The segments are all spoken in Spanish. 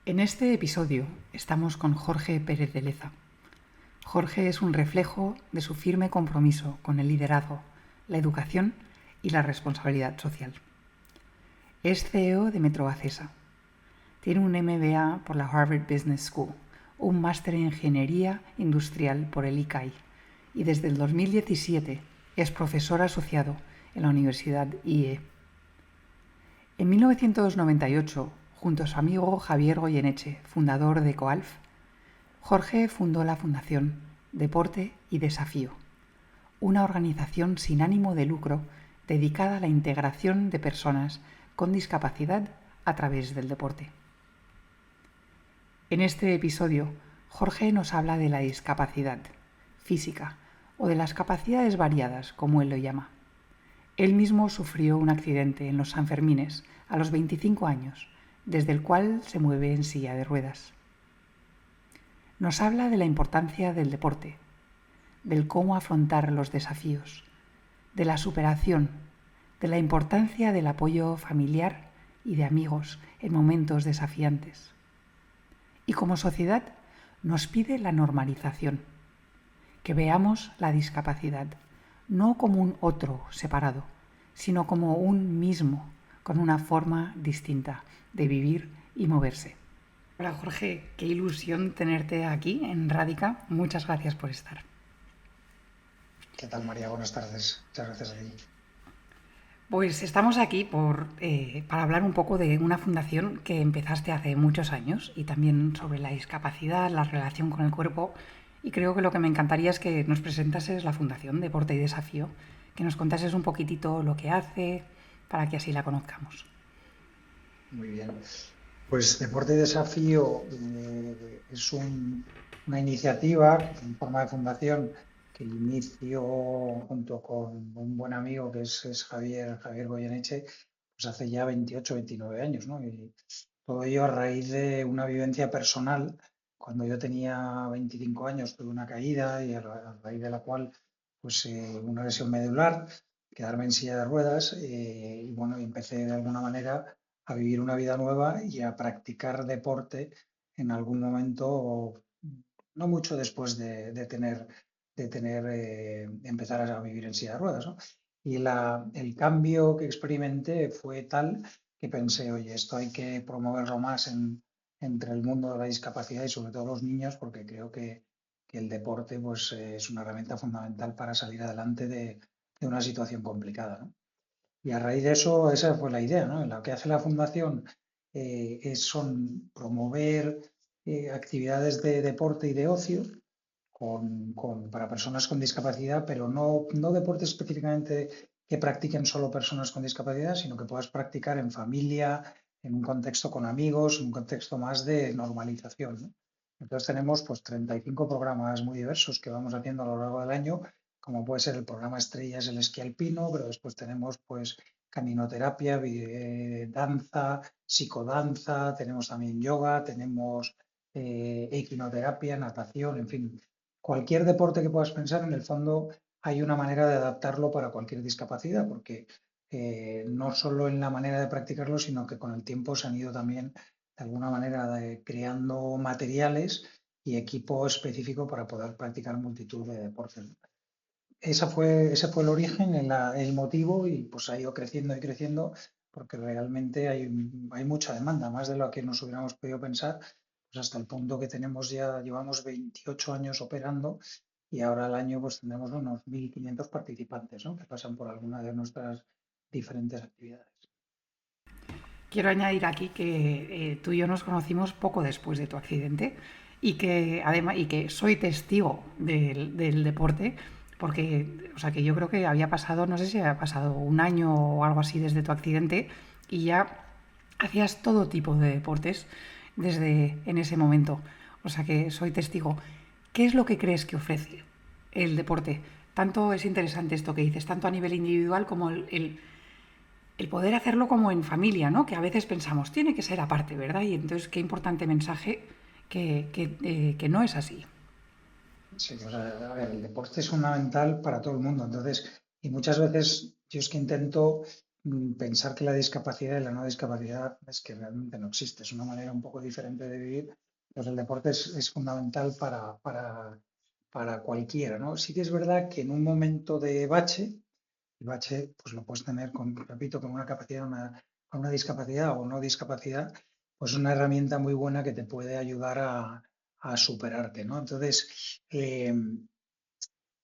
En este episodio estamos con Jorge Pérez de Leza. Jorge es un reflejo de su firme compromiso con el liderazgo, la educación y la responsabilidad social. Es CEO de Metro Acesa. Tiene un MBA por la Harvard Business School, un máster en Ingeniería Industrial por el ICAI y desde el 2017 es profesor asociado en la Universidad IE. En 1998, junto a su amigo Javier Goyeneche, fundador de Coalf, Jorge fundó la Fundación Deporte y Desafío, una organización sin ánimo de lucro dedicada a la integración de personas con discapacidad a través del deporte. En este episodio, Jorge nos habla de la discapacidad física o de las capacidades variadas, como él lo llama. Él mismo sufrió un accidente en los Sanfermines a los 25 años, desde el cual se mueve en silla de ruedas. Nos habla de la importancia del deporte, del cómo afrontar los desafíos, de la superación, de la importancia del apoyo familiar y de amigos en momentos desafiantes. Y como sociedad nos pide la normalización, que veamos la discapacidad no como un otro separado, sino como un mismo, con una forma distinta de vivir y moverse. Hola Jorge, qué ilusión tenerte aquí en Radica. Muchas gracias por estar. ¿Qué tal, María? Buenas tardes. Muchas gracias a ti. Pues estamos aquí para hablar un poco de una fundación que empezaste hace muchos años y también sobre la discapacidad, la relación con el cuerpo. Y creo que lo que me encantaría es que nos presentases la Fundación Deporte y Desafío, que nos contases un poquitito lo que hace, para que así la conozcamos. Muy bien. Pues Deporte y Desafío es una iniciativa en forma de fundación que inició junto con un buen amigo que es Javier Goyeneche, pues hace ya 28, 29 años, ¿no? Y todo ello a raíz de una vivencia personal. Cuando yo tenía 25 años tuve una caída y a raíz de la cual, pues una lesión medular, quedarme en silla de ruedas y bueno, y empecé de alguna manera a vivir una vida nueva y a practicar deporte en algún momento, no mucho después de empezar a vivir en silla de ruedas, ¿no? Y el cambio que experimenté fue tal que pensé, oye, esto hay que promoverlo más entre el mundo de la discapacidad y sobre todo los niños, porque creo que el deporte pues, es una herramienta fundamental para salir adelante de una situación complicada, ¿no? Y a raíz de eso, esa fue la idea, ¿no? Lo que hace la Fundación son promover actividades de deporte y de ocio para personas con discapacidad, pero no deportes específicamente que practiquen solo personas con discapacidad, sino que puedas practicar en familia, en un contexto con amigos, en un contexto más de normalización, ¿no? Entonces tenemos pues 35 programas muy diversos que vamos haciendo a lo largo del año, como puede ser el programa estrella es el esquí alpino, pero después tenemos pues caminoterapia, danza, psicodanza, tenemos también yoga, tenemos equinoterapia, natación, en fin, cualquier deporte que puedas pensar, en el fondo hay una manera de adaptarlo para cualquier discapacidad, porque no solo en la manera de practicarlo, sino que con el tiempo se han ido también de alguna manera creando materiales y equipo específico para poder practicar multitud de deportes. Ese fue el origen, el motivo y pues ha ido creciendo y creciendo porque realmente hay mucha demanda, más de lo que nos hubiéramos podido pensar, pues hasta el punto que llevamos 28 años operando y ahora al año pues tendremos unos 1.500 participantes, ¿no? Que pasan por alguna de nuestras diferentes actividades. Quiero añadir aquí que tú y yo nos conocimos poco después de tu accidente y que además y que soy testigo del deporte porque, o sea, que yo creo que había pasado, no sé si había pasado un año o algo así desde tu accidente y ya hacías todo tipo de deportes desde en ese momento. O sea que soy testigo. ¿Qué es lo que crees que ofrece el deporte? Tanto es interesante esto que dices, tanto a nivel individual como el poder hacerlo como en familia, ¿no? Que a veces pensamos, tiene que ser aparte, ¿verdad? Y entonces qué importante mensaje que no es así. Sí, o sea, a ver, el deporte es fundamental para todo el mundo, entonces, y muchas veces yo es que intento pensar que la discapacidad y la no discapacidad es que realmente no existe, es una manera un poco diferente de vivir. Pues el deporte es fundamental para cualquiera, ¿no? Sí que es verdad que en un momento de bache, el bache pues lo puedes tener con, repito, con una capacidad, con una discapacidad o no discapacidad, pues una herramienta muy buena que te puede ayudar a superarte, ¿no? Entonces, en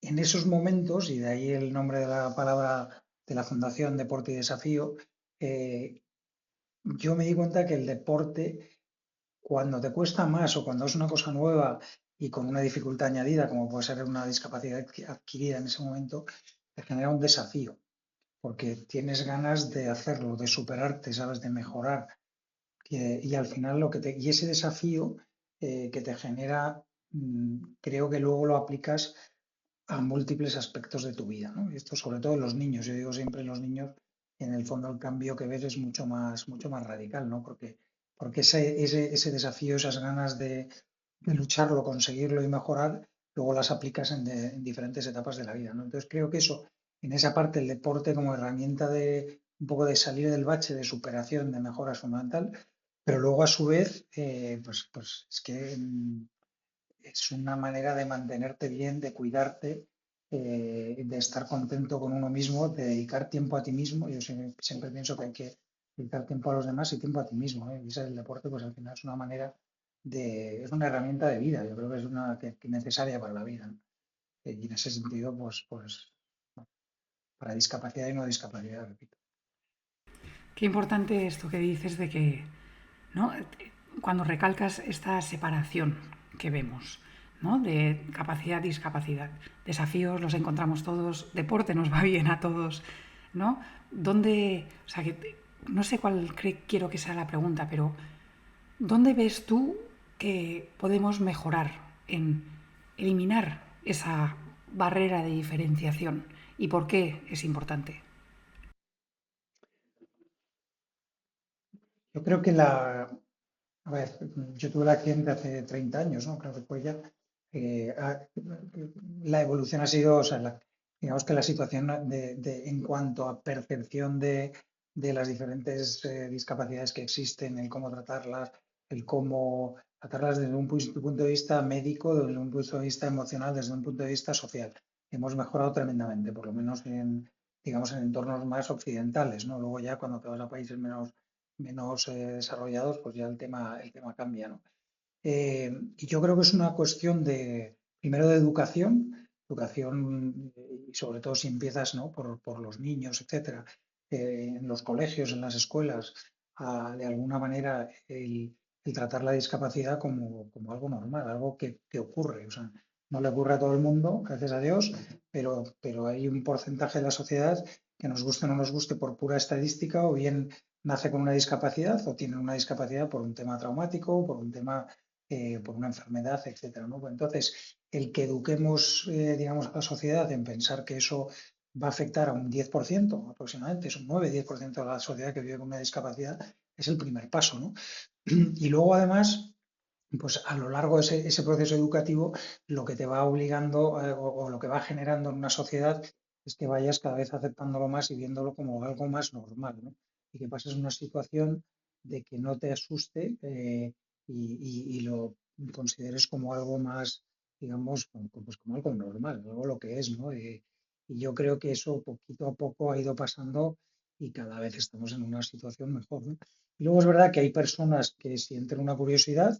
esos momentos, y de ahí el nombre de la palabra de la Fundación Deporte y Desafío, eh, yo me di cuenta que el deporte, cuando te cuesta más o cuando es una cosa nueva y con una dificultad añadida, como puede ser una discapacidad adquirida en ese momento, te genera un desafío, porque tienes ganas de hacerlo, de superarte, sabes, de mejorar. Y al final y ese desafío que te genera, creo que luego lo aplicas a múltiples aspectos de tu vida, ¿no? Y esto sobre todo en los niños. Yo digo siempre en los niños, en el fondo el cambio que ves es mucho más radical, ¿no? Porque ese desafío, esas ganas de lucharlo, conseguirlo y mejorar, luego las aplicas en diferentes etapas de la vida, ¿no? Entonces creo que eso, en esa parte, el deporte como herramienta de un poco de salir del bache, de superación, de mejora es fundamental, pero luego a su vez, pues es que es una manera de mantenerte bien, de cuidarte, de estar contento con uno mismo, de dedicar tiempo a ti mismo. Yo siempre pienso que hay que dedicar tiempo a los demás y tiempo a ti mismo, ¿eh? Y ese es el deporte, pues al final es una manera es una herramienta de vida. Yo creo que es una que necesaria para la vida, ¿no? Y en ese sentido, pues para discapacidad y no discapacidad, repito. Qué importante esto que dices de que, ¿no? Cuando recalcas esta separación que vemos, ¿no? De capacidad, discapacidad. Desafíos los encontramos todos, deporte nos va bien a todos, ¿no? ¿Dónde, o sea, no sé cuál quiero que sea la pregunta, pero ¿dónde ves tú que podemos mejorar en eliminar esa barrera de diferenciación y por qué es importante? Yo creo que a ver, yo tuve el accidente hace 30 años, ¿no? Creo que fue ya. eh, ha- la evolución ha sido, o sea, digamos que la situación en cuanto a percepción de las diferentes discapacidades que existen, el cómo tratarlas, el cómo tratarlas desde un punto de vista médico, desde un punto de vista emocional, desde un punto de vista social. Hemos mejorado tremendamente, por lo menos digamos, en entornos más occidentales, ¿no? Luego ya cuando te vas a países menos desarrollados, pues ya el tema cambia, ¿no? Y yo creo que es una cuestión primero de educación y sobre todo si empiezas, ¿no? por los niños, etcétera, en los colegios, en las escuelas, de alguna manera el tratar la discapacidad como algo normal, algo que ocurre. O sea, no le ocurre a todo el mundo, gracias a Dios, pero hay un porcentaje de la sociedad que nos guste o no nos guste por pura estadística, o bien nace con una discapacidad o tiene una discapacidad por un tema traumático, por un tema, por una enfermedad, etcétera, ¿no? Pues entonces, el que eduquemos, digamos, a la sociedad en pensar que eso va a afectar a un 10% aproximadamente, es un 9-10% de la sociedad que vive con una discapacidad, es el primer paso, ¿no? Y luego, además, pues a lo largo de ese proceso educativo, lo que te va obligando o lo que va generando en una sociedad es que vayas cada vez aceptándolo más y viéndolo como algo más normal, ¿no? Y que pases una situación de que no te asuste y lo consideres como algo más, digamos, pues como algo normal, algo lo que es, ¿no? Y yo creo que eso poquito a poco ha ido pasando y cada vez estamos en una situación mejor, ¿no? Y luego es verdad que hay personas que sienten una curiosidad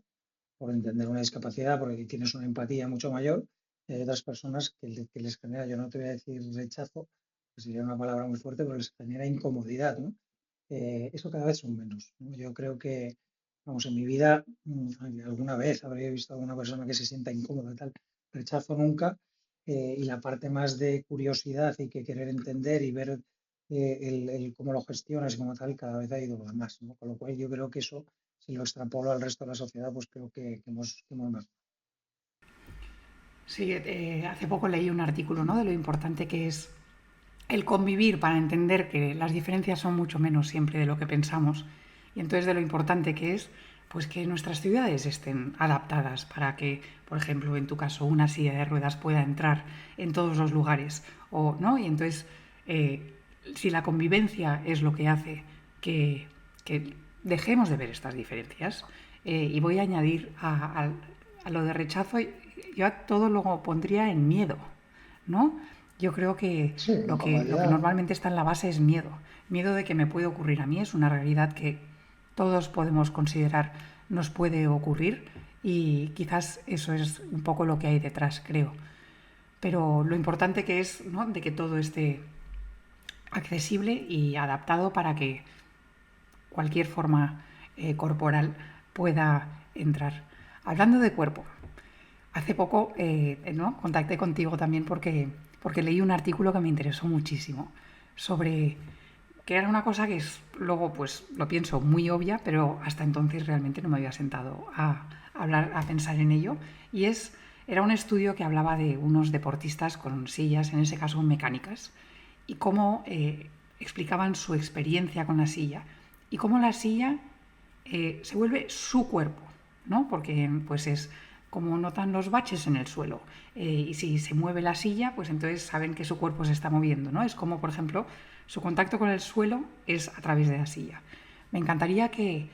por entender una discapacidad, porque tienes una empatía mucho mayor. Y hay otras personas que les genera, yo no te voy a decir rechazo, que sería una palabra muy fuerte, pero les genera incomodidad, ¿no? Eso cada vez son menos, ¿no? Yo creo que, vamos, en mi vida alguna vez habría visto a alguna persona que se sienta incómoda y tal, rechazo nunca, y la parte más de curiosidad y que querer entender y ver cómo lo gestionas y como tal, cada vez ha ido más, ¿no? Con lo cual yo creo que eso, si lo extrapolo al resto de la sociedad, pues creo que hemos mejorado. Sí, hace poco leí un artículo, ¿no? De lo importante que es el convivir para entender que las diferencias son mucho menos siempre de lo que pensamos y entonces de lo importante que es pues que nuestras ciudades estén adaptadas para que, por ejemplo, en tu caso, una silla de ruedas pueda entrar en todos los lugares o no y entonces si la convivencia es lo que hace que, que dejemos de ver estas diferencias, y voy a añadir a lo de rechazo, yo a todo lo pondría en miedo, ¿no? Yo creo que Sí, lo que incomodidad. normalmente está en la base es miedo. Miedo de que me puede ocurrir a mí, es una realidad que todos podemos considerar nos puede ocurrir y quizás eso es un poco lo que hay detrás, creo. Pero lo importante que es, ¿no?, de que todo esté accesible y adaptado para que cualquier forma corporal pueda entrar. Hablando de cuerpo, hace poco, ¿no?, contacté contigo también porque leí un artículo que me interesó muchísimo sobre que era una cosa que es, luego pues lo pienso muy obvia, pero hasta entonces realmente no me había sentado a hablar, a pensar en ello. Y era un estudio que hablaba de unos deportistas con sillas, en ese caso mecánicas, y cómo explicaban su experiencia con la silla y cómo la silla se vuelve su cuerpo, ¿no? Porque pues es como notan los baches en el suelo, y si se mueve la silla, pues entonces saben que su cuerpo se está moviendo, ¿no? Es como, por ejemplo, su contacto con el suelo es a través de la silla. Me encantaría que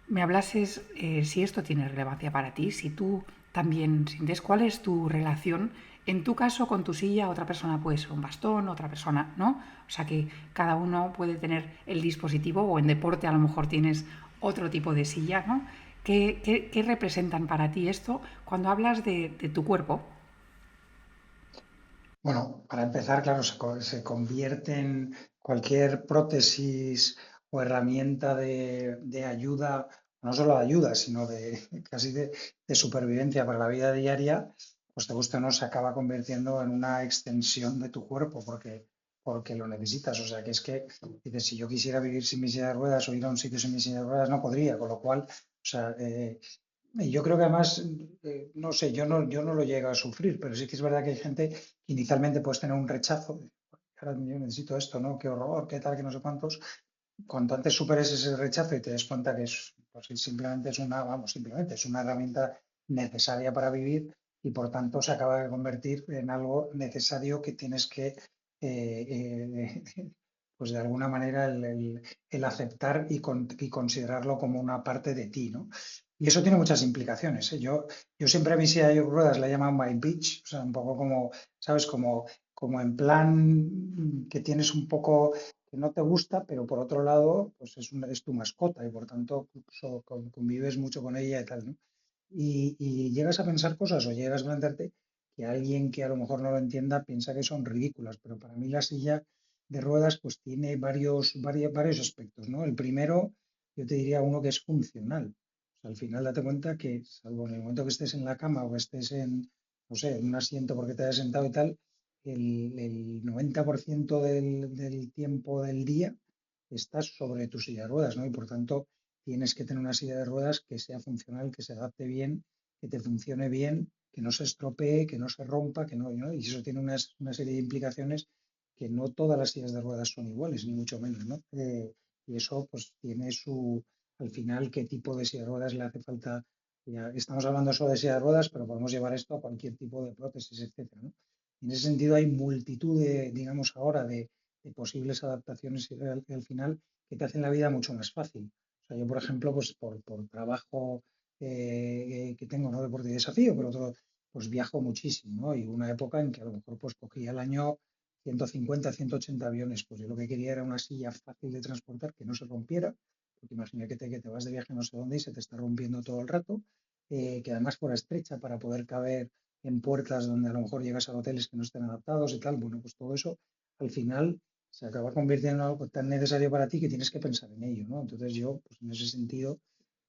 me hablases, si esto tiene relevancia para ti, si tú también sientes cuál es tu relación, en tu caso con tu silla, otra persona puede ser un bastón, otra persona, ¿no? O sea que cada uno puede tener el dispositivo o en deporte a lo mejor tienes otro tipo de silla, ¿no? ¿Qué representan para ti esto cuando hablas de tu cuerpo? Bueno, para empezar, claro, se convierte en cualquier prótesis o herramienta de ayuda, no solo de ayuda, sino de casi de supervivencia para la vida diaria, pues te guste o no, se acaba convirtiendo en una extensión de tu cuerpo porque lo necesitas. O sea, que es que, dices, si yo quisiera vivir sin mi silla de ruedas o ir a un sitio sin mi silla de ruedas, no podría, con lo cual, o sea, y yo creo que además, no sé, yo no lo llego a sufrir, pero sí que es verdad que hay gente que inicialmente puedes tener un rechazo. Ahora yo necesito esto, ¿no? Qué horror, qué tal, que no sé cuántos. Cuanto antes superes ese rechazo y te des cuenta que es, pues, simplemente es una, vamos, simplemente es una herramienta necesaria para vivir y por tanto se acaba de convertir en algo necesario que tienes que, pues de alguna manera, el aceptar y considerarlo como una parte de ti, ¿no? Y eso tiene muchas implicaciones, ¿eh? Yo siempre a mi silla de ruedas la he llamado my bitch, o sea, un poco como, ¿sabes? Como en plan que tienes un poco que no te gusta, pero por otro lado, pues es tu mascota y por tanto convives mucho con ella y tal, ¿no? Y llegas a pensar cosas o llegas a plantearte que alguien que a lo mejor no lo entienda piensa que son ridículas, pero para mí la silla de ruedas pues tiene varios aspectos, ¿no? El primero, yo te diría uno que es funcional. O sea, al final date cuenta que, salvo en el momento que estés en la cama o estés en, no sé, en un asiento porque te hayas sentado y tal, el 90% del tiempo del día estás sobre tu silla de ruedas, ¿no? Y por tanto tienes que tener una silla de ruedas que sea funcional, que se adapte bien, que te funcione bien, que no se estropee, que no se rompa, que no, ¿no? Y eso tiene una serie de implicaciones que no todas las sillas de ruedas son iguales, ni mucho menos, ¿no? Y eso pues tiene al final, qué tipo de silla de ruedas le hace falta. Ya estamos hablando solo de silla de ruedas, pero podemos llevar esto a cualquier tipo de prótesis, etcétera, ¿no? En ese sentido hay multitud de, digamos ahora, de posibles adaptaciones y al final que te hacen la vida mucho más fácil. O sea, yo, por ejemplo, pues por trabajo que tengo, no deporte y desafío, pero otro, pues viajo muchísimo, ¿no? Y una época en que a lo mejor pues cogía al año 150, 180 aviones, pues yo lo que quería era una silla fácil de transportar que no se rompiera, porque imagina que te vas de viaje no sé dónde y se te está rompiendo todo el rato, que además fuera estrecha para poder caber en puertas donde a lo mejor llegas a hoteles que no estén adaptados y tal. Bueno, pues todo eso al final se acaba convirtiendo en algo tan necesario para ti que tienes que pensar en ello, ¿no? Entonces yo, pues en ese sentido,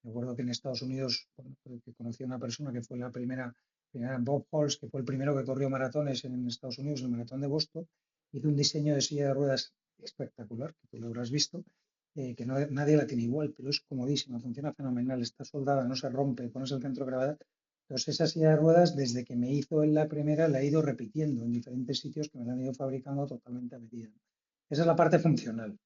recuerdo que en Estados Unidos, bueno, que conocí a una persona que fue la primera Bob Holtz, que fue el primero que corrió maratones en Estados Unidos, el maratón de Boston, hizo un diseño de silla de ruedas espectacular, que tú lo habrás visto, que nadie la tiene igual, pero es comodísima, funciona fenomenal, está soldada, no se rompe, pones el centro de gravedad. Entonces esa silla de ruedas, desde que me hizo en la primera, la he ido repitiendo en diferentes sitios que me la han ido fabricando totalmente a medida. Esa es la parte funcional.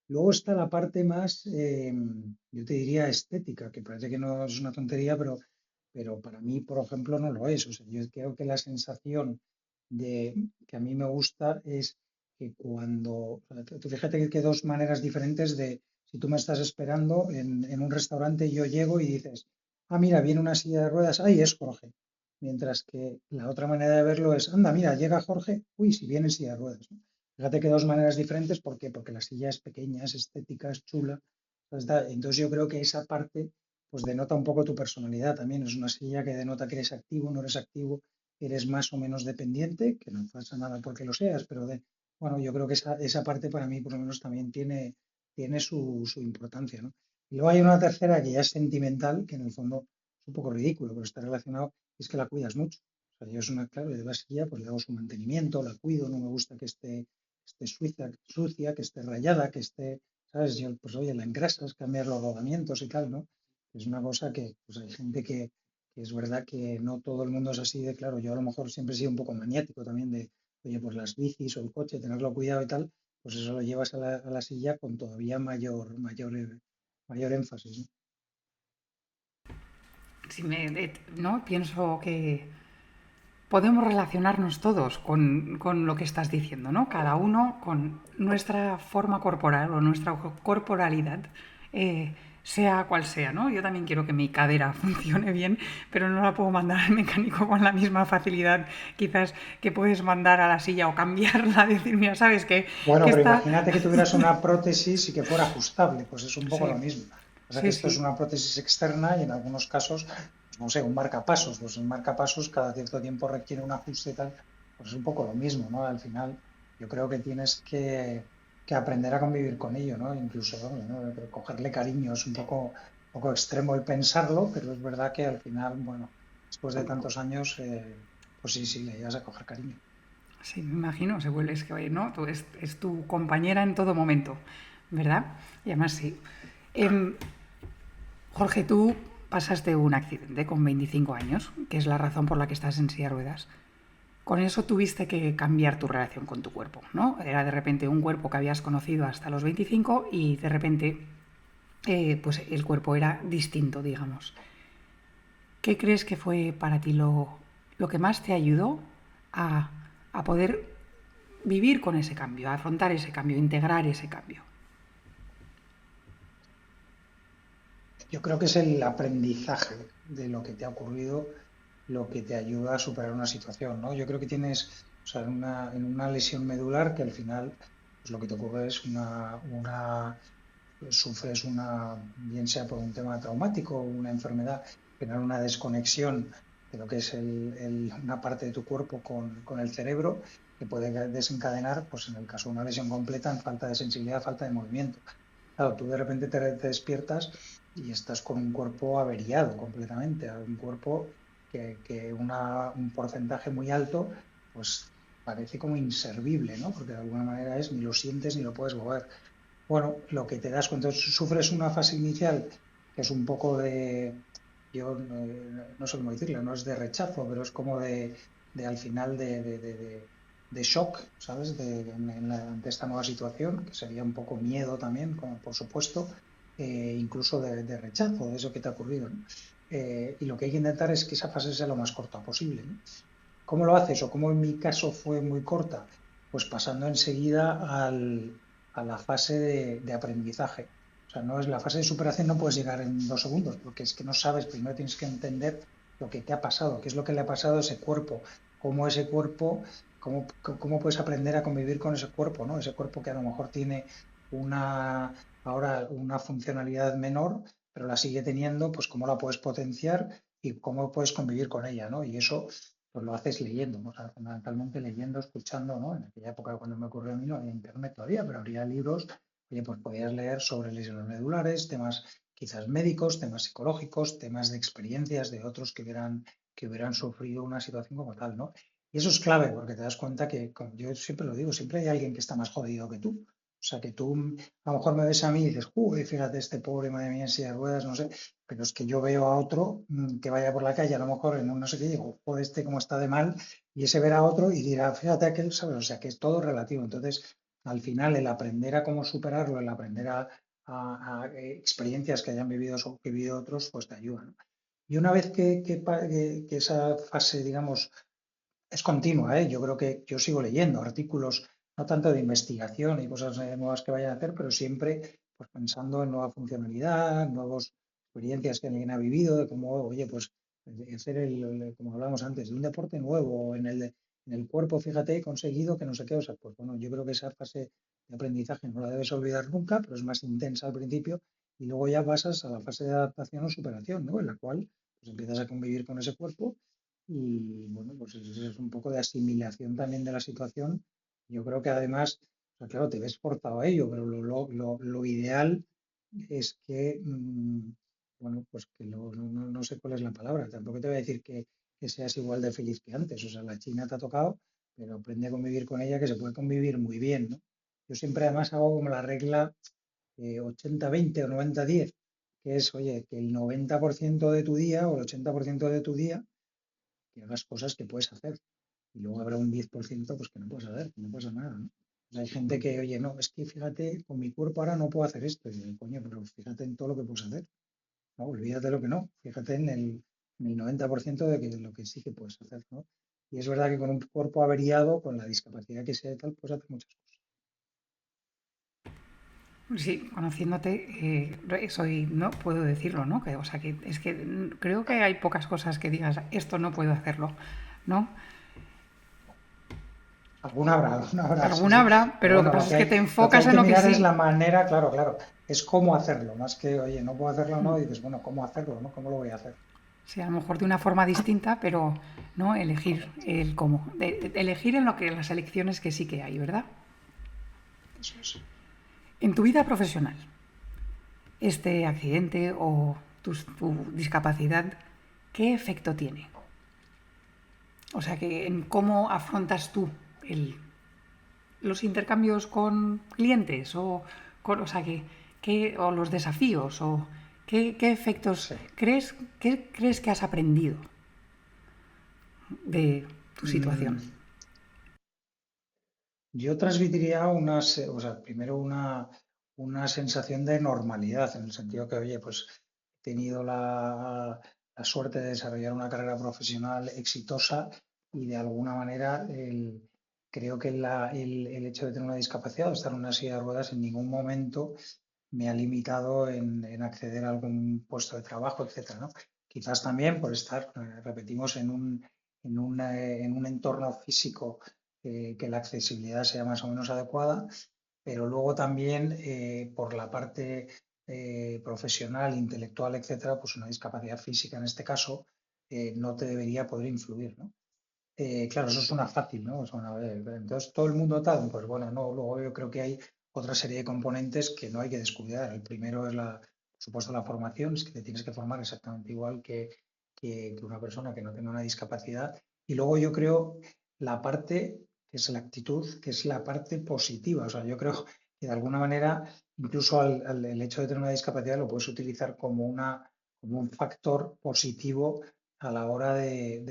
Luego está la parte más, yo te diría, estética, que parece que no es una tontería, pero para mí, por ejemplo, no lo es. O sea, yo creo que la sensación de que a mí me gusta es que cuando, o sea, tú fíjate que dos maneras diferentes de, si tú me estás esperando en un restaurante, yo llego y dices, ah, mira, viene una silla de ruedas, ay, es Jorge. Mientras que la otra manera de verlo es, anda, mira, llega Jorge, uy, si viene en silla de ruedas, ¿no? Fíjate que dos maneras diferentes, ¿por qué? Porque la silla es pequeña, es estética, es chula. Entonces yo creo que esa parte pues denota un poco tu personalidad también. Es una silla que denota que eres activo, no eres activo, eres más o menos dependiente, que no pasa nada porque lo seas, pero bueno, yo creo que esa parte para mí por lo menos también tiene su importancia, ¿no? Y luego hay una tercera que ya es sentimental, que en el fondo es un poco ridículo, pero está relacionado, es que la cuidas mucho. O sea, yo es una, claro, de la silla, pues le hago su mantenimiento, la cuido, no me gusta que esté sucia, que esté rayada, que esté, ¿sabes? Yo, pues oye, la engrasas, cambiar los rodamientos y tal, ¿no? Es una cosa que, pues hay gente que es verdad que no todo el mundo es así de claro. Yo a lo mejor siempre he sido un poco maniático también de, oye, pues las bicis o el coche, tenerlo cuidado y tal, pues eso lo llevas a la silla con todavía mayor énfasis, ¿no? Si ¿no? Pienso que podemos relacionarnos todos con lo que estás diciendo, ¿no? Cada uno con nuestra forma corporal o nuestra corporalidad, sea cual sea, ¿no? Yo también quiero que mi cadera funcione bien, pero no la puedo mandar al mecánico con la misma facilidad, quizás, que puedes mandar a la silla o cambiarla, decir, mira, ¿sabes qué? Bueno, Que pero está... imagínate que tuvieras una prótesis y que fuera ajustable, pues es un poco Sí, lo mismo. O sea que sí, esto es sí. una prótesis externa y en algunos casos, pues no sé, un marcapasos, pues un marcapasos cada cierto tiempo requiere un ajuste y tal, pues es un poco lo mismo, ¿no? Al final yo creo que tienes que aprender a convivir con ello, ¿no? Incluso, ¿no? Cogerle cariño es un poco extremo el pensarlo, pero es verdad que al final, bueno, después de tantos años, pues sí, sí, le llegas a coger cariño. Sí, me imagino, se vuelve, es que, ¿no? Es tu compañera en todo momento, ¿verdad? Y además sí. Em, Jorge, tú pasaste un accidente con 25 años, que es la razón por la que estás en silla de ruedas. Con eso tuviste que cambiar tu relación con tu cuerpo, ¿no? Era de repente un cuerpo que habías conocido hasta los 25 y de repente pues el cuerpo era distinto, digamos. ¿Qué crees que fue para ti lo que más te ayudó a, a poder vivir con ese cambio, a afrontar ese cambio, integrar ese cambio? Yo creo que es el aprendizaje de lo que te ha ocurrido lo que te ayuda a superar una situación, ¿no? Yo creo que tienes, o sea, en una lesión medular que al final, pues lo que te ocurre es sufres bien sea por un tema traumático o una enfermedad, generar una desconexión de lo que es una parte de tu cuerpo con el cerebro que puede desencadenar, pues en el caso de una lesión completa, en falta de sensibilidad, falta de movimiento. Claro, tú de repente te despiertas y estás con un cuerpo averiado completamente, un cuerpo que un porcentaje muy alto, pues parece como inservible, ¿no? Porque de alguna manera ni lo sientes ni lo puedes mover. Bueno, lo que te das cuenta, sufres una fase inicial que es un poco yo no sé cómo decirlo, no es de rechazo, pero es como de al final de shock, ¿sabes? Ante esta nueva situación, que sería un poco miedo también, como por supuesto, incluso de rechazo de eso que te ha ocurrido, ¿no? Y lo que hay que intentar es que esa fase sea lo más corta posible, ¿no? ¿Cómo lo haces o cómo en mi caso fue muy corta? Pues pasando enseguida a la fase de aprendizaje. O sea, no es la fase de superación, no puedes llegar en 2 segundos, porque es que no sabes, primero tienes que entender lo que te ha pasado, qué es lo que le ha pasado a ese cuerpo, cómo ese cuerpo, cómo puedes aprender a convivir con ese cuerpo, ¿no? Ese cuerpo que a lo mejor tiene ahora una funcionalidad menor, pero la sigue teniendo, pues cómo la puedes potenciar y cómo puedes convivir con ella, ¿no? Y eso pues lo haces leyendo, o sea, fundamentalmente leyendo, escuchando, ¿no? En aquella época cuando me ocurrió a mí no había internet todavía, pero habría libros, oye, pues podías leer sobre lesiones medulares, temas quizás médicos, temas psicológicos, temas de experiencias de otros que hubieran sufrido una situación como tal, ¿no? Y eso es clave porque te das cuenta que, como yo siempre lo digo, siempre hay alguien que está más jodido que tú. O sea, que tú a lo mejor me ves a mí y dices, uy, fíjate, este pobre, madre mía, en silla de ruedas, no sé, pero es que yo veo a otro que vaya por la calle, a lo mejor en un no sé qué, digo, joder, este cómo está de mal, y ese verá a otro y dirá, fíjate aquel, ¿sabes? O sea, que es todo relativo. Entonces, al final, el aprender a cómo superarlo, el aprender a experiencias que hayan vivido o que vivido otros, pues te ayuda, ¿no? Y una vez que esa fase, digamos, es continua, ¿eh? Yo creo que yo sigo leyendo artículos no tanto de investigación y cosas nuevas que vayan a hacer, pero siempre pues, pensando en nueva funcionalidad, nuevas experiencias que alguien ha vivido, de cómo, oye, pues hacer como hablábamos antes, de un deporte nuevo, en el cuerpo, fíjate, he conseguido que no sé qué, o sea, pues bueno, yo creo que esa fase de aprendizaje no la debes olvidar nunca, pero es más intensa al principio y luego ya pasas a la fase de adaptación o superación, ¿no? En la cual pues empiezas a convivir con ese cuerpo y bueno, pues es un poco de asimilación también de la situación. Yo creo que además, o sea, claro, te ves forzado a ello, pero lo ideal es que, bueno, pues que no sé cuál es la palabra, tampoco te voy a decir que seas igual de feliz que antes, o sea, la China te ha tocado, pero aprende a convivir con ella, que se puede convivir muy bien, ¿no? Yo siempre además hago como la regla 80-20 o 90-10, que es, oye, que el 90% de tu día o el 80% de tu día que hagas cosas que puedes hacer. Y luego habrá un 10% pues que no puedes hacer, que no pasa nada, ¿no? O sea, hay gente que, oye, no, es que fíjate, con mi cuerpo ahora no puedo hacer esto. Y digo, coño, pero fíjate en todo lo que puedes hacer. No, olvídate lo que no. Fíjate en el 90% de que, lo que sí que puedes hacer, ¿no? Y es verdad que con un cuerpo averiado, con la discapacidad que sea y tal, puedes hacer muchas cosas. Sí, conociéndote, soy, no puedo decirlo, ¿no? Que, o sea, que es que creo que hay pocas cosas que digas, esto no puedo hacerlo, ¿no? Alguna habrá, sí, Alguna sí. habrá, Pero pero lo que bueno, pasa es que te lo que enfocas hay en que lo que mirar es la sí. manera, claro, claro, es cómo hacerlo, más que, oye, no puedo hacerlo, no, y dices, bueno, ¿cómo hacerlo, no? ¿Cómo lo voy a hacer? Sí, a lo mejor de una forma distinta, pero no elegir Correcto, el cómo. Elegir en lo que las elecciones que sí que hay, ¿verdad? eso es. En tu vida profesional, este accidente o tu discapacidad, ¿qué efecto tiene? O sea, que en cómo afrontas tú el, los intercambios con clientes o sea, o los desafíos o qué efectos Sí. crees, qué crees que has aprendido de tu situación. Mm, yo transmitiría o sea, primero una sensación de normalidad, en el sentido que, oye, pues he tenido la suerte de desarrollar una carrera profesional exitosa y de alguna manera creo que el hecho de tener una discapacidad o estar en una silla de ruedas en ningún momento me ha limitado en acceder a algún puesto de trabajo, etcétera, ¿no? Quizás también por estar, repetimos, en un entorno físico que la accesibilidad sea más o menos adecuada, pero luego también por la parte profesional, intelectual, etcétera, pues una discapacidad física en este caso no te debería poder influir, ¿no? Claro, eso suena fácil, ¿no? Suena, entonces, todo el mundo tal, pues bueno, no, luego yo creo que hay otra serie de componentes que no hay que descuidar. El primero es por supuesto, la formación, es que te tienes que formar exactamente igual que una persona que no tenga una discapacidad. Y luego yo creo la parte, que es la actitud, que es la parte positiva. O sea, yo creo que de alguna manera, incluso el hecho de tener una discapacidad lo puedes utilizar como un factor positivo a la hora pues,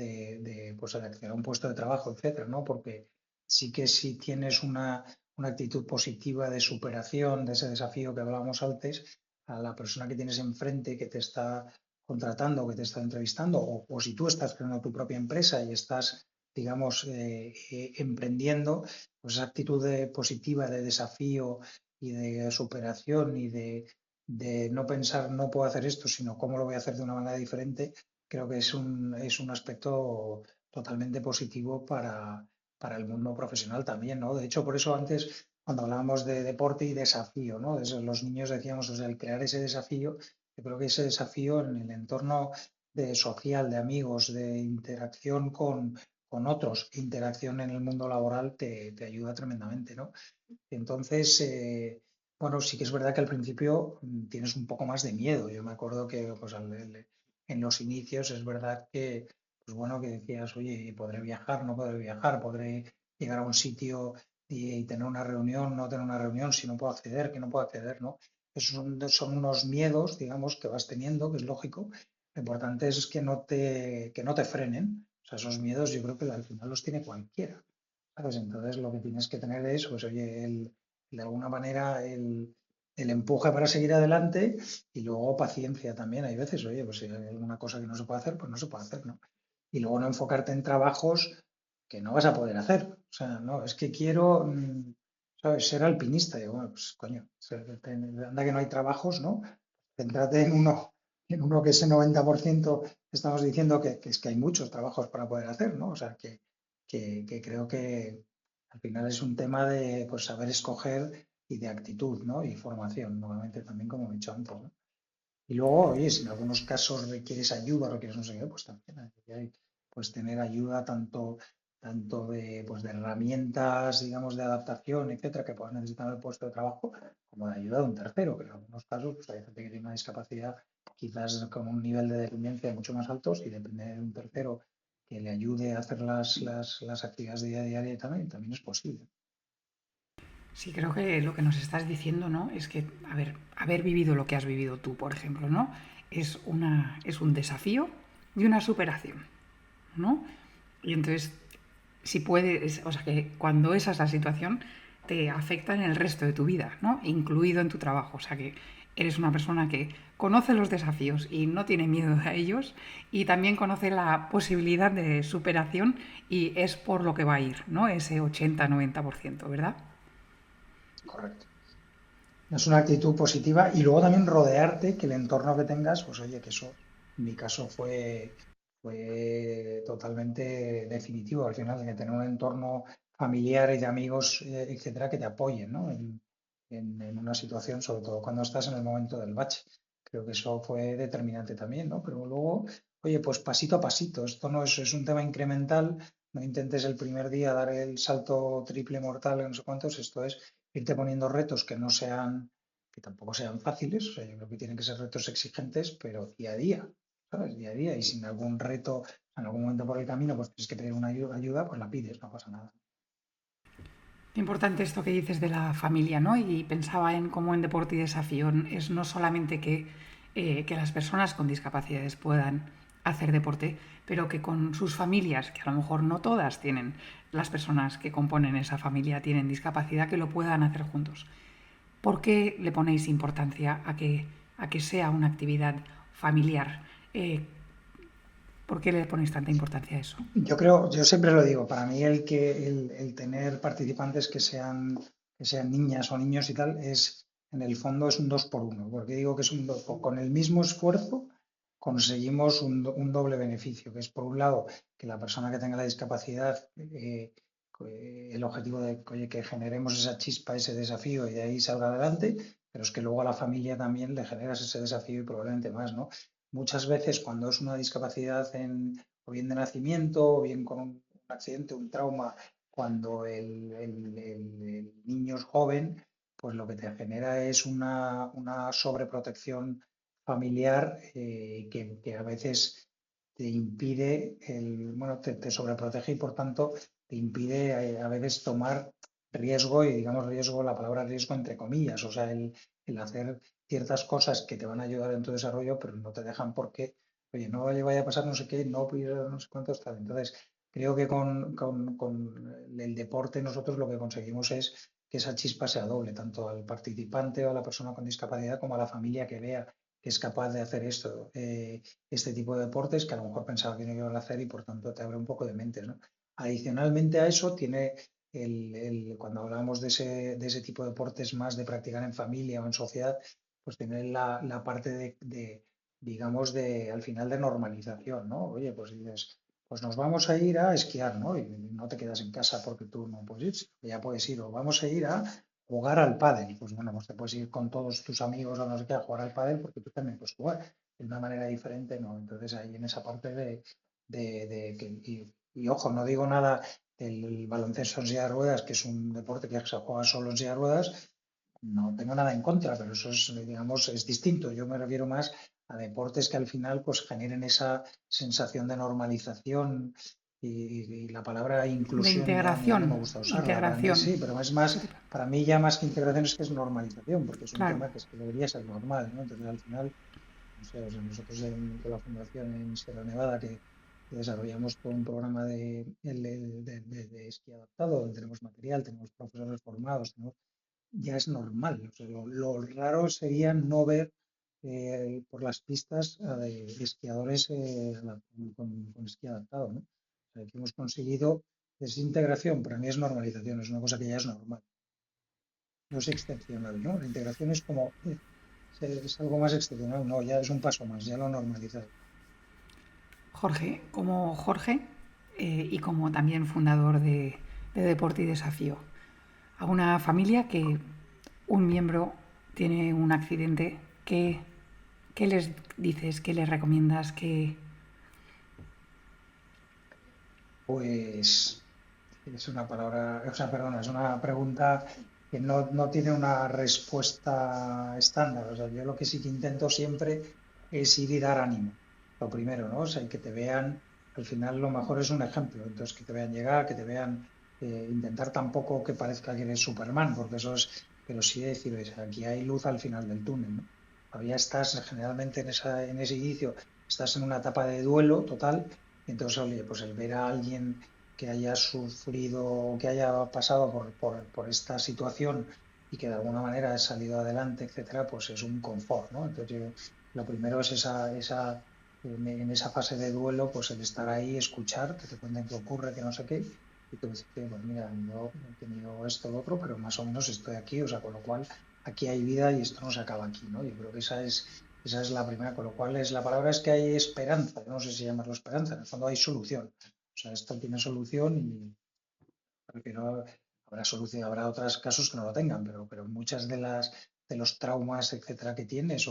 de acceder a un puesto de trabajo, etcétera, ¿no? Porque sí que si tienes una actitud positiva de superación de ese desafío que hablábamos antes, a la persona que tienes enfrente que te está contratando, que te está entrevistando, o si tú estás creando tu propia empresa y estás, digamos, emprendiendo, pues esa actitud positiva de desafío y de superación y de no pensar no puedo hacer esto, sino cómo lo voy a hacer de una manera diferente, creo que es un aspecto totalmente positivo para el mundo profesional también, ¿no? De hecho, por eso antes, cuando hablábamos de deporte y desafío, ¿no? Desde los niños decíamos, o sea, el crear ese desafío, yo creo que ese desafío en el entorno social, de amigos, de interacción con otros, interacción en el mundo laboral, te ayuda tremendamente, ¿no? Entonces, bueno, sí que es verdad que al principio tienes un poco más de miedo. Yo me acuerdo que pues, en los inicios es verdad que, pues bueno, que decías, oye, ¿podré viajar? ¿No podré viajar? ¿Podré llegar a un sitio y tener una reunión? ¿No tener una reunión? Si no puedo acceder, que no puedo acceder, ¿no? Esos son unos miedos, digamos, que vas teniendo, que es lógico. Lo importante es que no te frenen. O sea, esos miedos yo creo que al final los tiene cualquiera. ¿Sabes? Entonces lo que tienes que tener es, pues oye, de alguna manera el empuje para seguir adelante y luego paciencia también. Hay veces, oye, pues si hay alguna cosa que no se puede hacer, pues no se puede hacer, ¿no? Y luego no enfocarte en trabajos que no vas a poder hacer. O sea, no, es que quiero, ¿sabes? Ser alpinista. Y digo, bueno, pues coño, anda que no hay trabajos, ¿no? Céntrate en uno que ese 90% estamos diciendo que es que hay muchos trabajos para poder hacer, ¿no? O sea, que creo que al final es un tema de pues, saber escoger y de actitud, ¿no? Y formación, nuevamente también como he dicho antes, ¿no? Y luego, oye, si en algunos casos requieres ayuda, requieres no sé qué, pues también hay, pues tener ayuda tanto de herramientas, digamos, de adaptación, etcétera, que puedas necesitar en el puesto de trabajo, como de ayuda de un tercero, que en algunos casos pues hay gente que tiene una discapacidad quizás con un nivel de dependencia mucho más alto y depende de un tercero que le ayude a hacer las actividades de día a día y también es posible. Sí, creo que lo que nos estás diciendo, ¿no? Es que, a ver, haber vivido lo que has vivido tú, por ejemplo, ¿no? Es un desafío y una superación, ¿no? Y entonces, si puedes, o sea, que cuando esa es la situación, te afecta en el resto de tu vida, ¿no? Incluido en tu trabajo. O sea, que eres una persona que conoce los desafíos y no tiene miedo a ellos y también conoce la posibilidad de superación y es por lo que va a ir, ¿no? Ese 80-90%, ¿verdad? Correcto. Es una actitud positiva y luego también rodearte, que el entorno que tengas, pues oye, que eso en mi caso fue totalmente definitivo al final, de que tener un entorno familiar y de amigos, etcétera, que te apoyen, ¿no? En una situación, sobre todo cuando estás en el momento del bache. Creo que eso fue determinante también, ¿no? Pero luego, oye, pues pasito a pasito, esto no es un tema incremental, no intentes el primer día dar el salto triple mortal, no sé cuántos, esto es irte poniendo retos que tampoco sean fáciles, o sea, yo creo que tienen que ser retos exigentes, pero día a día, ¿sabes? Día a día, y sin algún reto, en algún momento por el camino, pues tienes que pedir una ayuda, pues la pides, no pasa nada. Qué importante esto que dices de la familia, ¿no? Y pensaba en cómo en deporte y desafío es no solamente que las personas con discapacidades puedan hacer deporte, pero que con sus familias, que a lo mejor no todas tienen, las personas que componen esa familia tienen discapacidad, que lo puedan hacer juntos. ¿Por qué le ponéis importancia a que sea una actividad familiar? ¿Por qué le ponéis tanta importancia a eso? Yo siempre lo digo, para mí el tener participantes que sean niñas o niños y tal, en el fondo es un dos por uno, porque digo que es un dos, con el mismo esfuerzo conseguimos un doble beneficio, que es por un lado que la persona que tenga la discapacidad, el objetivo de oye, que generemos esa chispa, ese desafío y de ahí salga adelante, pero es que luego a la familia también le generas ese desafío y probablemente más, ¿no? Muchas veces cuando es una discapacidad o bien de nacimiento, o bien con un accidente, un trauma, cuando el niño es joven, pues lo que te genera es una sobreprotección familiar que a veces te impide, bueno, te sobreprotege y por tanto te impide a veces tomar riesgo, y digamos riesgo, la palabra riesgo entre comillas, o sea, el hacer ciertas cosas que te van a ayudar en tu desarrollo, pero no te dejan porque oye, no vaya a pasar no sé qué, no, no sé cuántos tal. Entonces, creo que con el deporte nosotros lo que conseguimos es que esa chispa sea doble, tanto al participante o a la persona con discapacidad como a la familia que vea que es capaz de hacer esto, este tipo de deportes que a lo mejor pensaba que no iban a hacer y por tanto te abre un poco de mentes, ¿no? Adicionalmente a eso tiene cuando hablamos de ese tipo de deportes más de practicar en familia o en sociedad, pues tener la parte digamos, al final de normalización, ¿no? Oye, pues dices, pues nos vamos a ir a esquiar, ¿no? Y no te quedas en casa porque tú no puedes ir, ya puedes ir, o vamos a ir a jugar al pádel. Pues bueno, pues te puedes ir con todos tus amigos o no sé qué a jugar al pádel porque tú también puedes jugar de una manera diferente, ¿no? Entonces ahí en esa parte y ojo, no digo nada del baloncesto en silla de ruedas, que es un deporte que se juega solo en silla de ruedas, no tengo nada en contra, pero eso es, digamos, es distinto. Yo me refiero más a deportes que al final pues generen esa sensación de normalización y la palabra De inclusión ya no me gusta gusta usarla. Para mí integración. sí, pero es más, para mí ya más que integración es que es normalización, porque es un Claro. tema que es que debería ser normal, ¿no? Entonces al final, no sé, o sea, nosotros con la fundación en Sierra Nevada que desarrollamos todo un programa de esquí adaptado, donde tenemos material, tenemos profesores formados, ya es normal. O sea, lo raro sería no ver por las pistas de esquiadores con esquí adaptado, ¿no? O sea, que hemos conseguido desintegración, para mí es normalización, es una cosa que ya es normal. no es excepcional, ¿no? La integración es como, es algo más excepcional, no, ya es un paso más, ya lo normalizas. Jorge y como también fundador de Deporte y Desafío, a una familia que un miembro tiene un accidente, ¿qué les dices, qué les recomiendas, qué? Pues es una palabra, o sea, perdona, es una pregunta que no tiene una respuesta estándar. O sea, yo lo que sí que intento siempre es ir y dar ánimo. Lo primero, ¿no? O sea, y que te vean, al final lo mejor es un ejemplo. Entonces, que te vean llegar, que te vean intentar tampoco que parezca que eres Superman, porque eso es, pero sí decir, "Oye, aquí hay luz al final del túnel, ¿no? Todavía estás generalmente en ese inicio, estás en una etapa de duelo total, y entonces, oye, pues el ver a alguien que haya sufrido, que haya pasado por esta situación y que de alguna manera ha salido adelante, etcétera, pues es un confort, ¿no? Entonces, lo primero es en esa fase de duelo, pues el estar ahí, escuchar, que te cuenten qué ocurre, que no sé qué, y tú decirte, pues mira, yo he tenido esto, lo otro, pero más o menos estoy aquí, o sea, con lo cual aquí hay vida y esto no se acaba aquí, ¿no? Yo creo que esa es la primera, con lo cual la palabra es que hay esperanza, no sé si llamarlo esperanza, en el fondo hay solución. O sea, esto tiene solución y prefiero, habrá solución, habrá otros casos que no lo tengan, pero muchas de los traumas, etcétera, que tienes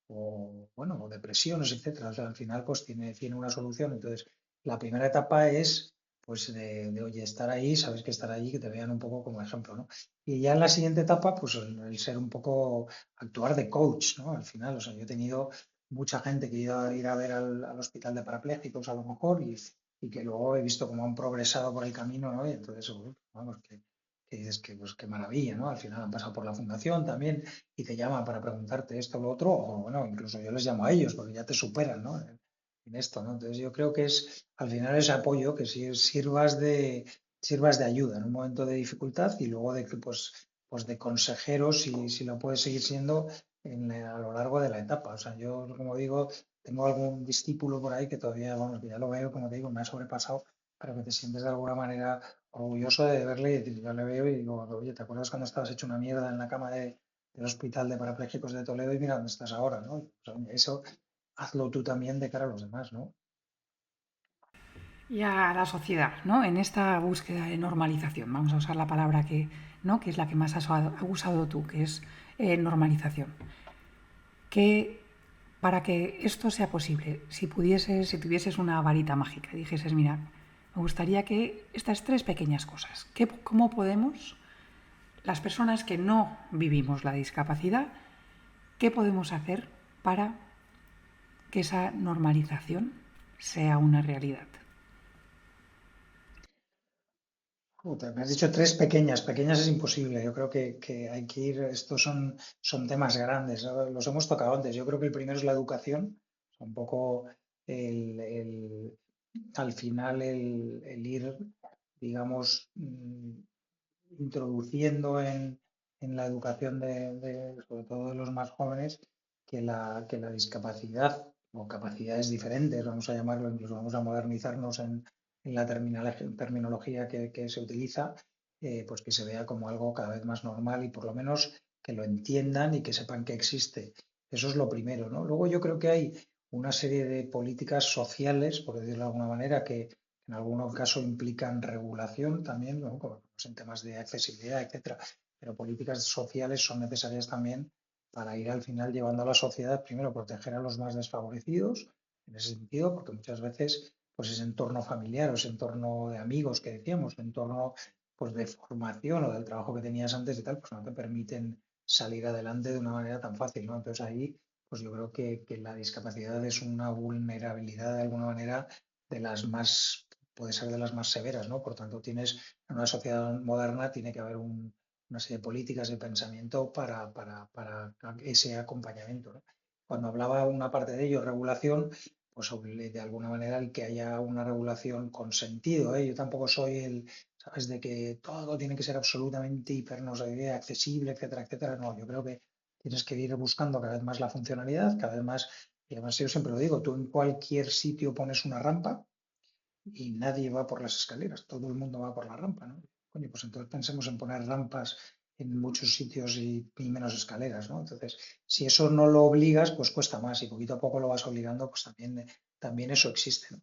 bueno, o depresiones, etcétera, o sea, al final pues tiene una solución. Entonces, la primera etapa es pues oye, estar ahí, sabes que estar ahí, que te vean un poco como ejemplo, ¿no? Y ya en la siguiente etapa, pues el ser un poco, actuar de coach, ¿no? Al final, o sea, yo he tenido mucha gente que iba a ir a ver al hospital de parapléjicos a lo mejor y que luego he visto cómo han progresado por el camino, ¿no? Y entonces, vamos, que dices que, pues, qué maravilla, ¿no? Al final han pasado por la fundación también y te llaman para preguntarte esto o lo otro, o bueno, incluso yo les llamo a ellos porque ya te superan, ¿no? En esto, ¿no? Entonces yo creo que es, al final, ese apoyo, que sirvas de ayuda en un momento de dificultad y luego de que, pues de consejero, si lo puedes seguir siendo a lo largo de la etapa. O sea, yo, como digo, tengo algún discípulo por ahí que todavía, vamos, que ya lo veo, como te digo, me ha sobrepasado, pero que te sientes de alguna manera orgulloso de verle y decir, yo le veo y digo, oye, ¿te acuerdas cuando estabas hecho una mierda en la cama del hospital de parapléjicos de Toledo y mira dónde estás ahora, ¿no? O sea, eso hazlo tú también de cara a los demás, ¿no? Y a la sociedad, ¿no? En esta búsqueda de normalización, vamos a usar la palabra que, ¿no? Que es la que más has usado tú, que es normalización. Que para que esto sea posible, si tuvieses una varita mágica y dijeses, mira, me gustaría que estas tres pequeñas cosas, ¿cómo podemos, las personas que no vivimos la discapacidad, qué podemos hacer para que esa normalización sea una realidad? Me has dicho tres pequeñas, pequeñas es imposible. Yo creo que hay que ir, estos son temas grandes, ¿no? Los hemos tocado antes. Yo creo que el primero es la educación, un poco el, al final el ir, digamos, introduciendo en la educación sobre todo de los más jóvenes, que la discapacidad o capacidades diferentes, vamos a llamarlo, incluso vamos a modernizarnos en la terminología que se utiliza, pues que se vea como algo cada vez más normal y por lo menos que lo entiendan y que sepan que existe. Eso es lo primero, ¿no? Luego yo creo que hay una serie de políticas sociales, por decirlo de alguna manera, que en algunos casos implican regulación también, ¿no? Como en temas de accesibilidad, etcétera. Pero políticas sociales son necesarias también para ir al final llevando a la sociedad, primero, proteger a los más desfavorecidos, en ese sentido, porque muchas veces pues ese entorno familiar o ese entorno de amigos que decíamos, el entorno pues de formación o del trabajo que tenías antes y tal, pues no te permiten salir adelante de una manera tan fácil, ¿no? Entonces ahí, pues yo creo que la discapacidad es una vulnerabilidad de alguna manera de las más, puede ser de las más severas, ¿no? Por tanto, en una sociedad moderna tiene que haber una serie de políticas de pensamiento para ese acompañamiento, ¿no? Cuando hablaba una parte de ello, regulación, pues de alguna manera el que haya una regulación con sentido, ¿eh? Yo tampoco soy ¿sabes? De que todo tiene que ser absolutamente hiper, no sé, accesible, etcétera, etcétera. No, yo creo que tienes que ir buscando cada vez más la funcionalidad, cada vez más, y además yo siempre lo digo, tú en cualquier sitio pones una rampa y nadie va por las escaleras, todo el mundo va por la rampa, ¿no? Coño, pues entonces pensemos en poner rampas en muchos sitios y menos escaleras, ¿no? Entonces, si eso no lo obligas, pues cuesta más y poquito a poco lo vas obligando, pues también eso existe, ¿no?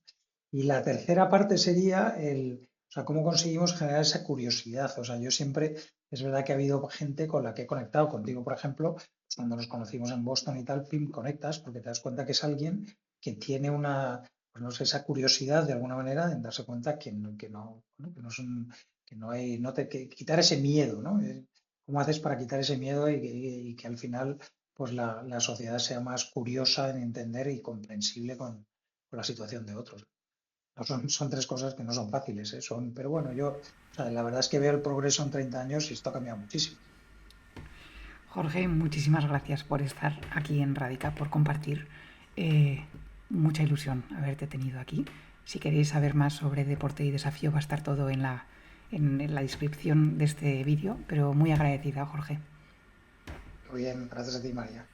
Y la tercera parte sería o sea, cómo conseguimos generar esa curiosidad. O sea, yo siempre, es verdad que ha habido gente con la que he conectado, contigo, por ejemplo, pues cuando nos conocimos en Boston y tal, pim, conectas porque te das cuenta que es alguien que tiene pues no sé, esa curiosidad de alguna manera en darse cuenta ¿no? Que no es que no hay, no te, que quitar ese miedo, ¿no? ¿Cómo haces para quitar ese miedo y que al final pues la sociedad sea más curiosa en entender y comprensible con la situación de otros? No son tres cosas que no son fáciles, ¿eh? Pero bueno, o sea, la verdad es que veo el progreso en 30 años y esto ha cambiado muchísimo. Jorge, muchísimas gracias por estar aquí en Radica, por compartir. Eh, Mucha ilusión haberte tenido aquí. Si queréis saber más sobre deporte y desafío, va a estar todo en la descripción de este vídeo, pero muy agradecida, Jorge. Muy bien, gracias a ti, María.